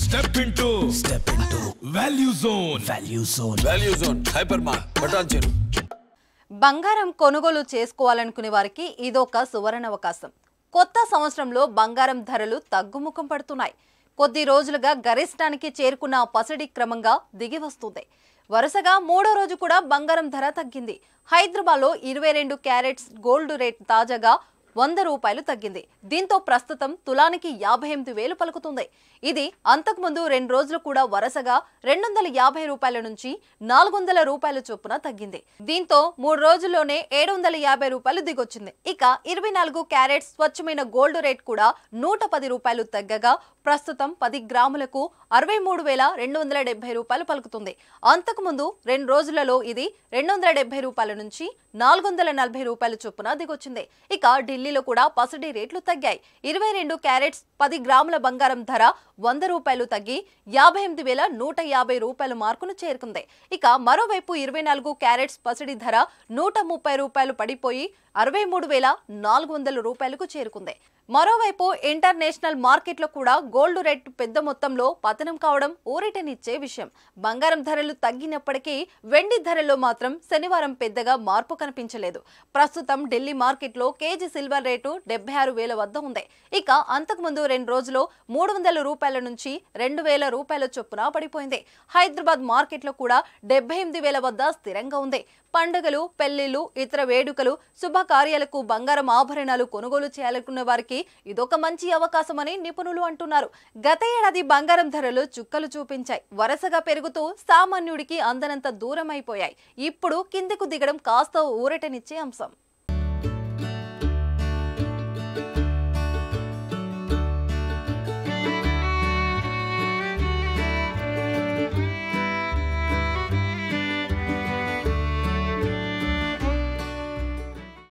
Step into Value Zone. Value Zone. Hypermart. Bhatancheru. బంగారం కొనుగోలు చేసుకోవాలనుకునే వారికి ఇదొక సువర్ణ అవకాశం. కొత్త సంవత్సరంలో బంగారం ధరలు తగ్గుముఖం పడుతున్నాయి. కొద్ది రోజులుగా గరిష్టానికి చేరుకున్న పసిడి క్రమంగా దిగి వస్తుంది. వరుసగా మూడో రోజు కూడా బంగారం ధర తగ్గింది. హైదరాబాద్లో 22 క్యారెట్స్ గోల్డ్ రేట్ తాజాగా 100 రూపాయలు తగ్గింది. దీంతో ప్రస్తుతం తులానికి 58,000 పలుకుతుంది. ఇది అంతకుముందు 2 రోజులు కూడా వరుసగా 250 రూపాయల నుంచి 400 రూపాయల చొప్పున తగ్గింది. దీంతో 3 రోజుల్లోనే 750 రూపాయలు దిగొచ్చింది. ఇక 24 క్యారెట్స్ స్వచ్ఛమైన గోల్డ్ రేట్ కూడా 110 రూపాయలు తగ్గగా ప్రస్తుతం 10 గ్రాములకు 63,270 రూపాయలు పలుకుతుంది. అంతకుముందు 2 రోజులలో ఇది 270 రూపాయల నుంచి 440 రూపాయల చొప్పున దిగొచ్చింది. ఇక ఢిల్లీలో కూడా పసిడి రేట్లు తగ్గాయి. 22 క్యారెట్స్ 10 గ్రాముల బంగారం ధర 100 రూపాయలు తగ్గి 58,150 రూపాయల మార్కును చేరుకుంది. ఇక మరోవైపు 24 క్యారెట్స్ పసిడి ధర 130 రూపాయలు పడిపోయి 63,400 రూపాయలకు చేరుకుంది. మరోవైపు ఇంటర్నేషనల్ మార్కెట్లో కూడా గోల్డ్ రేట్ పెద్ద మొత్తంలో పతనం కావడం ఊరటనిచ్చే విషయం. బంగారం ధరలు తగ్గినప్పటికీ వెండి ధరల్లో మాత్రం శనివారం పెద్దగా మార్పు కనిపించలేదు. ప్రస్తుతం ఢిల్లీ మార్కెట్లో కేజీ సిల్వర్ రేటు 76,000 వద్ద ఉంది. ఇక అంతకుముందు 2 రోజుల్లో 300 రూపాయల నుంచి 2,000 రూపాయల చొప్పున పడిపోయింది. హైదరాబాద్ మార్కెట్లో కూడా 78,000 వద్ద స్థిరంగా ఉంది. పండుగలు, పెళ్లిళ్లు, ఇతర వేడుకలు, శుభకార్యాలకు బంగారం ఆభరణాలు కొనుగోలు చేయాలనుకున్న వారికి ఇదొక మంచి అవకాశమని నిపుణులు అంటున్నారు. గత ఏడాది బంగారం ధరలు చుక్కలు చూపించాయి. వరుసగా పెరుగుతూ సామాన్యుడికి అందనంత దూరం అయిపోయాయి. ఇప్పుడు కిందకు దిగడం కాస్త ఊరటనిచ్చే అంశం.